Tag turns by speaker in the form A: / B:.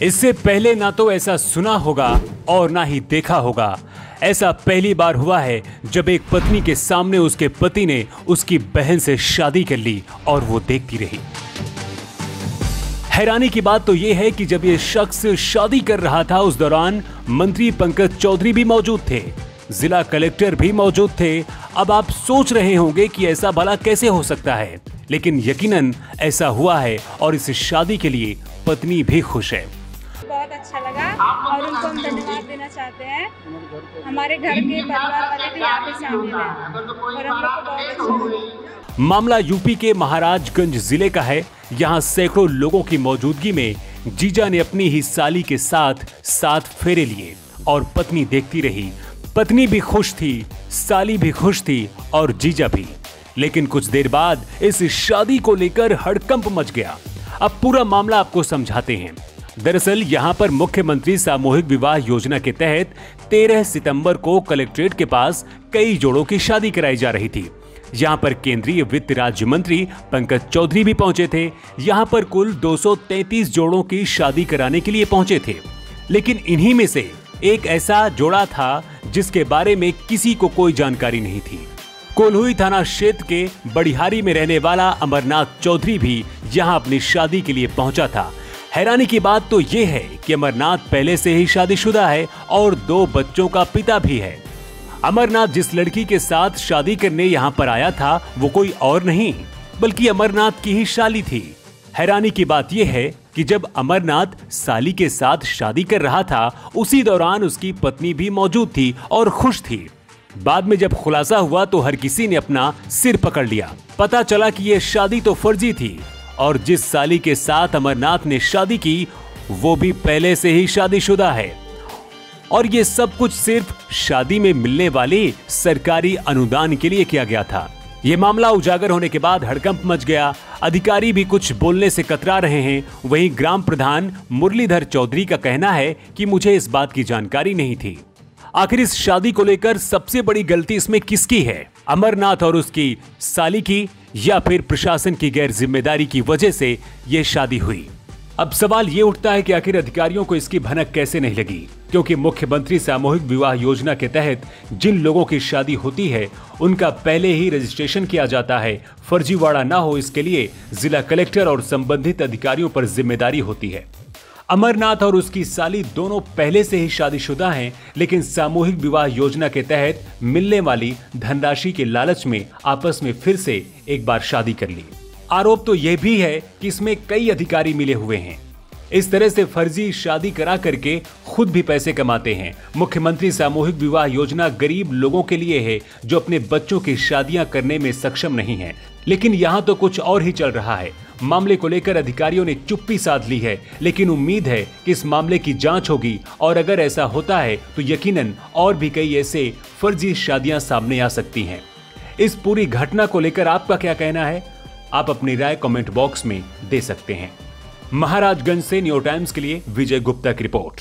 A: इससे पहले ना तो ऐसा सुना होगा और ना ही देखा होगा। ऐसा पहली बार हुआ है जब एक पत्नी के सामने उसके पति ने उसकी बहन से शादी कर ली और वो देखती रही। हैरानी की बात तो यह है कि जब ये शख्स शादी कर रहा था उस दौरान मंत्री पंकज चौधरी भी मौजूद थे, जिला कलेक्टर भी मौजूद थे। अब आप सोच रहे होंगे कि ऐसा भला कैसे हो सकता है, लेकिन यकीनन ऐसा हुआ है और इस शादी के लिए पत्नी भी खुश है।
B: बहुत अच्छा लगा और उनको हम धन्यवाद देना चाहते हैं। हमारे घर के परिवार वाले भी यहाँ पे शामिल हैं और हम लोग को बहुत अच्छा लगा।
A: मामला यूपी के महाराजगंज जिले का है। यहाँ सैकड़ों लोगों की मौजूदगी में जीजा ने अपनी ही साली के साथ 7 फेरे लिए और पत्नी देखती रही। पत्नी भी खुश थी, साली भी खुश थी और जीजा भी। लेकिन कुछ देर बाद इस शादी को लेकर हड़कंप मच गया। अब पूरा मामला आपको समझाते हैं। दरअसल यहाँ पर मुख्यमंत्री सामूहिक विवाह योजना के तहत 13 सितंबर को कलेक्ट्रेट के पास कई जोड़ों की शादी कराई जा रही थी। यहाँ पर केंद्रीय वित्त राज्य मंत्री पंकज चौधरी भी पहुंचे थे। यहाँ पर कुल 233 जोड़ों की शादी कराने के लिए पहुंचे थे, लेकिन इन्हीं में से एक ऐसा जोड़ा था जिसके बारे में किसी को कोई जानकारी नहीं थी। कोल्हुई थाना क्षेत्र के बड़िहारी में रहने वाला अमरनाथ चौधरी भी यहाँ अपनी शादी के लिए पहुंचा था। हैरानी की बात तो ये है कि अमरनाथ पहले से ही शादीशुदा है और 2 बच्चों का पिता भी है। अमरनाथ जिस लड़की के साथ शादी करने यहाँ पर आया था वो कोई और नहीं बल्कि अमरनाथ की ही साली थी। हैरानी की बात यह है कि जब अमरनाथ साली के साथ शादी कर रहा था उसी दौरान उसकी पत्नी भी मौजूद थी और खुश थी। बाद में जब खुलासा हुआ तो हर किसी ने अपना सिर पकड़ लिया। पता चला कि यह शादी तो फर्जी थी और जिस साली के साथ अमरनाथ ने शादी की वो भी पहले से ही शादीशुदा है और ये सब कुछ सिर्फ शादी में मिलने वाले सरकारी अनुदान के लिए किया गया था। ये मामला उजागर होने के बाद हड़कंप मच गया। अधिकारी भी कुछ बोलने से कतरा रहे हैं। वहीं ग्राम प्रधान मुरलीधर चौधरी का कहना है कि मुझे इस बात की जानकारी नहीं थी। आखिर इस शादी को लेकर सबसे बड़ी गलती इसमें किसकी है? अमरनाथ और उसकी साली की या फिर प्रशासन की गैर जिम्मेदारी की वजह से यह शादी हुई? अब सवाल ये उठता है कि आखिर अधिकारियों को इसकी भनक कैसे नहीं लगी, क्योंकि मुख्यमंत्री सामूहिक विवाह योजना के तहत जिन लोगों की शादी होती है उनका पहले ही रजिस्ट्रेशन किया जाता है। फर्जीवाड़ा ना हो इसके लिए जिला कलेक्टर और संबंधित अधिकारियों पर जिम्मेदारी होती है। अमरनाथ और उसकी साली दोनों पहले से ही शादीशुदा हैं, लेकिन सामूहिक विवाह योजना के तहत मिलने वाली धनराशि के लालच में आपस में फिर से एक बार शादी कर ली। आरोप तो यह भी है कि इसमें कई अधिकारी मिले हुए हैं। इस तरह से फर्जी शादी करा करके खुद भी पैसे कमाते हैं। मुख्यमंत्री सामूहिक विवाह योजना गरीब लोगों के लिए है जो अपने बच्चों की शादियां करने में सक्षम नहीं हैं। लेकिन यहाँ तो कुछ और ही चल रहा है। मामले को लेकर अधिकारियों ने चुप्पी साध ली है, लेकिन उम्मीद है कि इस मामले की जांच होगी और अगर ऐसा होता है तो यकीनन और भी कई ऐसे फर्जी शादियां सामने आ सकती हैं। इस पूरी घटना को लेकर आपका क्या कहना है? आप अपनी राय कमेंट बॉक्स में दे सकते हैं। महाराजगंज से न्यू टाइम्स के लिए विजय गुप्ता की रिपोर्ट।